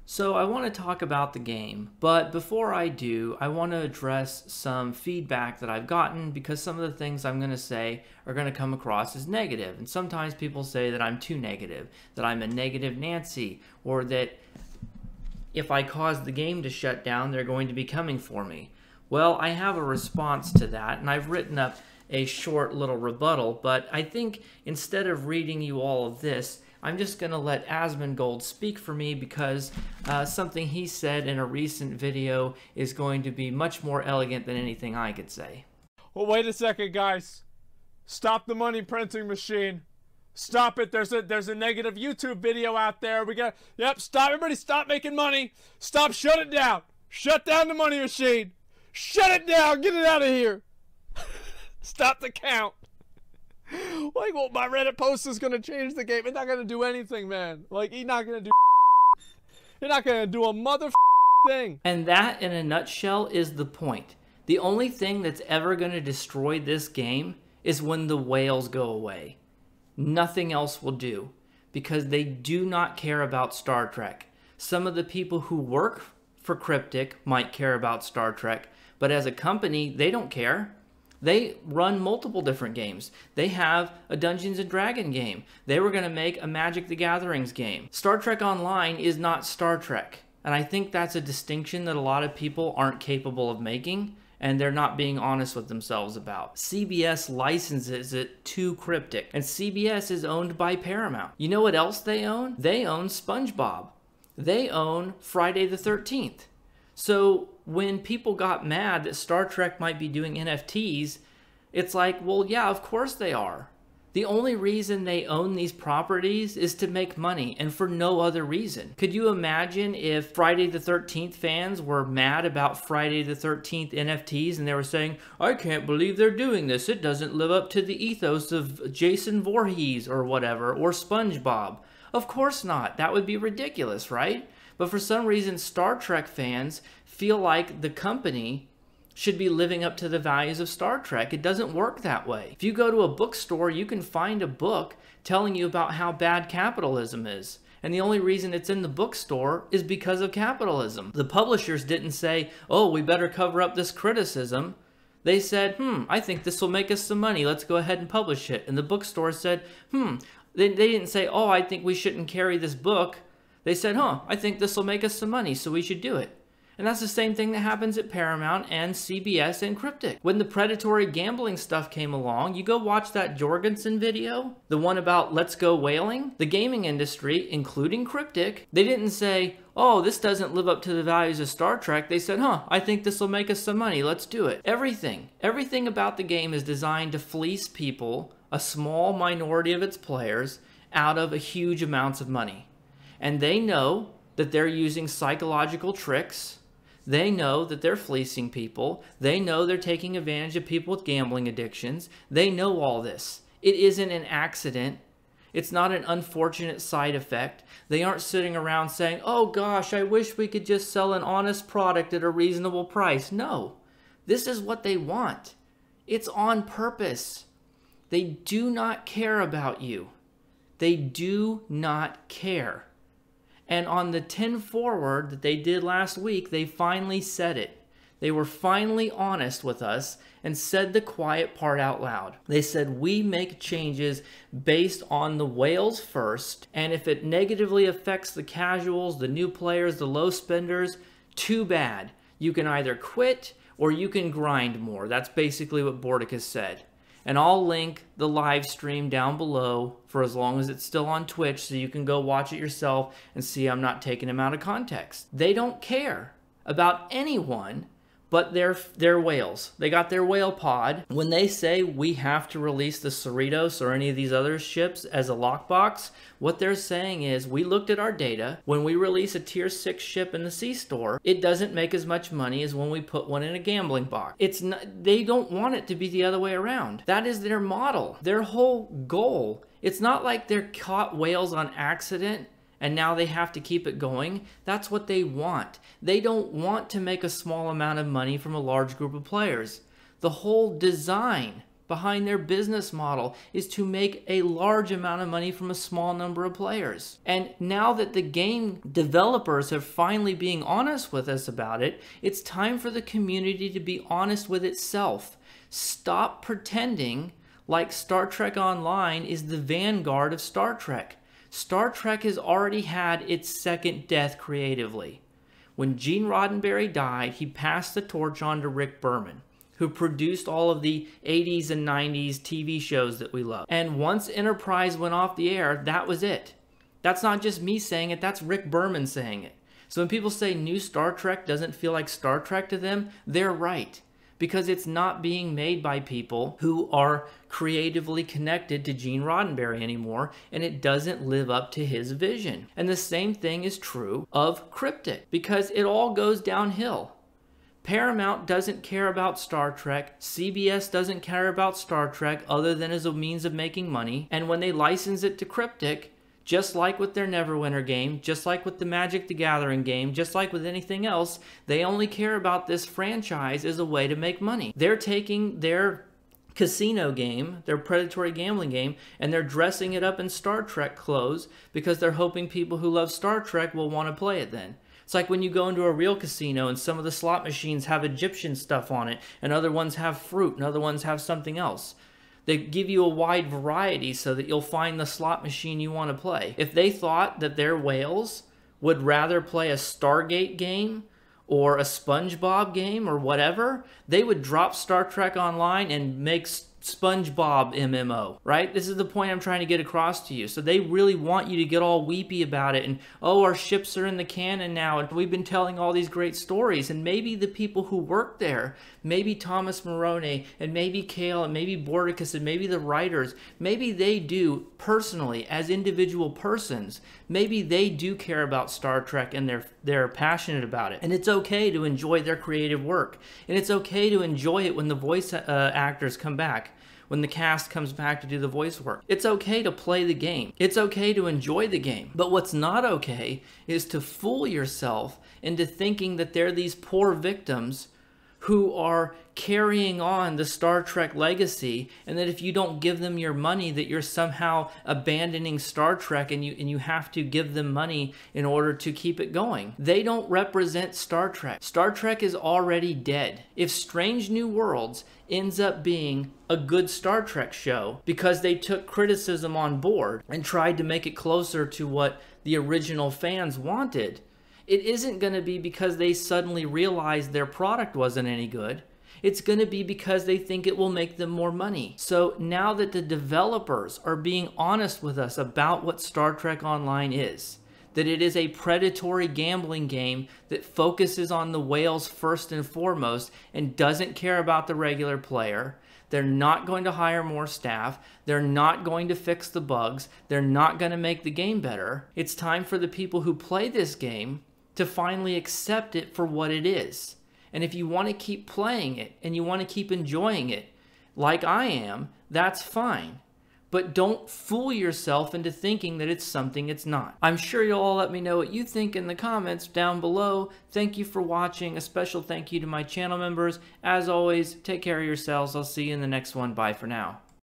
So I want to talk about the game, but before I do, I want to address some feedback that I've gotten because some of the things I'm going to say are going to come across as negative. And sometimes people say that I'm too negative, that I'm a negative Nancy, or that if I cause the game to shut down, they're going to be coming for me. Well, I have a response to that, and I've written up a short little rebuttal, but I think instead of reading you all of this, I'm just going to let Asmongold speak for me because something he said in a recent video is going to be much more elegant than anything I could say. Well, wait a second, guys. Stop the money printing machine. Stop it. There's a negative YouTube video out there. Stop. Everybody stop making money. Stop. Shut it down. Shut down the money machine. Shut it down. Get it out of here. Stop the count. Like, well, my Reddit post is gonna change the game. It's not gonna do anything, man. Like, he's not gonna do a mother thing. And that, in a nutshell, is the point. The only thing that's ever gonna destroy this game is when the whales go away. Nothing else will do, because they do not care about Star Trek. Some of the people who work for Cryptic might care about Star Trek, but as a company, they don't care. They run multiple different games. They have a Dungeons & Dragons game. They were going to make a Magic the Gatherings game. Star Trek Online is not Star Trek. And I think that's a distinction that a lot of people aren't capable of making, and they're not being honest with themselves about. CBS licenses it to Cryptic, and CBS is owned by Paramount. You know what else they own? They own SpongeBob. They own Friday the 13th. So when people got mad that Star Trek might be doing NFTs, it's like, well, yeah, of course they are. The only reason they own these properties is to make money and for no other reason. Could you imagine if Friday the 13th fans were mad about Friday the 13th NFTs and they were saying, I can't believe they're doing this. It doesn't live up to the ethos of Jason Voorhees or whatever, or SpongeBob. Of course not. That would be ridiculous, right? But for some reason, Star Trek fans feel like the company should be living up to the values of Star Trek. It doesn't work that way. If you go to a bookstore, you can find a book telling you about how bad capitalism is. And the only reason it's in the bookstore is because of capitalism. The publishers didn't say, oh, we better cover up this criticism. They said, I think this will make us some money. Let's go ahead and publish it. And the bookstore said, They didn't say, oh, I think we shouldn't carry this book. They said, I think this will make us some money, so we should do it. And that's the same thing that happens at Paramount and CBS and Cryptic. When the predatory gambling stuff came along, you go watch that Jorgensen video, the one about Let's Go Whaling. The gaming industry, including Cryptic, they didn't say, oh, this doesn't live up to the values of Star Trek. They said, I think this will make us some money. Let's do it. Everything about the game is designed to fleece people, a small minority of its players, out of huge amounts of money. And they know that they're using psychological tricks. They know that they're fleecing people. They know they're taking advantage of people with gambling addictions. They know all this. It isn't an accident. It's not an unfortunate side effect. They aren't sitting around saying, oh gosh, I wish we could just sell an honest product at a reasonable price. No, this is what they want. It's on purpose. They do not care about you. They do not care. And on the 10 forward that they did last week, they finally said it. They were finally honest with us and said the quiet part out loud. They said, we make changes based on the whales first, and if it negatively affects the casuals, the new players, the low spenders, too bad. You can either quit or you can grind more. That's basically what Bordick has said. And I'll link the live stream down below for as long as it's still on Twitch so you can go watch it yourself and see I'm not taking them out of context. They don't care about anyone but their whales. They got their whale pod. When they say we have to release the Cerritos or any of these other ships as a lockbox, what they're saying is we looked at our data. When we release a tier 6 ship in the C-store, it doesn't make as much money as when we put one in a gambling box. It's not, they don't want it to be the other way around. That is their model, their whole goal. It's not like they're caught whales on accident and now they have to keep it going. That's what they want. They don't want to make a small amount of money from a large group of players. The whole design behind their business model is to make a large amount of money from a small number of players. And now that the game developers are finally being honest with us about it, it's time for the community to be honest with itself. Stop pretending like Star Trek Online is the vanguard of Star Trek. Star Trek has already had its second death creatively. When Gene Roddenberry died, he passed the torch on to Rick Berman, who produced all of the 80s and 90s TV shows that we love. And once Enterprise went off the air, that was it. That's not just me saying it, that's Rick Berman saying it. So when people say new Star Trek doesn't feel like Star Trek to them, they're right. Because it's not being made by people who are creatively connected to Gene Roddenberry anymore, and it doesn't live up to his vision. And the same thing is true of Cryptic, because it all goes downhill. Paramount doesn't care about Star Trek, CBS doesn't care about Star Trek other than as a means of making money, and when they license it to Cryptic, just like with their Neverwinter game, just like with the Magic the Gathering game, just like with anything else, they only care about this franchise as a way to make money. They're taking their casino game, their predatory gambling game, and they're dressing it up in Star Trek clothes because they're hoping people who love Star Trek will want to play it then. It's like when you go into a real casino and some of the slot machines have Egyptian stuff on it, and other ones have fruit, and other ones have something else. They give you a wide variety so that you'll find the slot machine you want to play. If they thought that their whales would rather play a Stargate game or a SpongeBob game or whatever, they would drop Star Trek Online and make SpongeBob MMO, right? This is the point I'm trying to get across to you. So they really want you to get all weepy about it and, oh, our ships are in the canon now and we've been telling all these great stories, and maybe the people who work there, maybe Thomas Morone and maybe Cale and maybe Bordicus and maybe the writers, maybe they do personally as individual persons, maybe they do care about Star Trek and they're passionate about it, and it's okay to enjoy their creative work, and it's okay to enjoy it when the voice actors come back, when the cast comes back to do the voice work. It's okay to play the game. It's okay to enjoy the game. But what's not okay is to fool yourself into thinking that they're these poor victims who are carrying on the Star Trek legacy, and that if you don't give them your money, that you're somehow abandoning Star Trek and you have to give them money in order to keep it going. They don't represent Star Trek. Star Trek is already dead. If Strange New Worlds ends up being a good Star Trek show because they took criticism on board and tried to make it closer to what the original fans wanted, it isn't going to be because they suddenly realized their product wasn't any good. It's going to be because they think it will make them more money. So now that the developers are being honest with us about what Star Trek Online is, that it is a predatory gambling game that focuses on the whales first and foremost and doesn't care about the regular player, they're not going to hire more staff. They're not going to fix the bugs. They're not going to make the game better. It's time for the people who play this game to finally accept it for what it is. And if you want to keep playing it and you want to keep enjoying it, like I am, that's fine. But don't fool yourself into thinking that it's something it's not. I'm sure you'll all let me know what you think in the comments down below. Thank you for watching. A special thank you to my channel members. As always, take care of yourselves. I'll see you in the next one. Bye for now.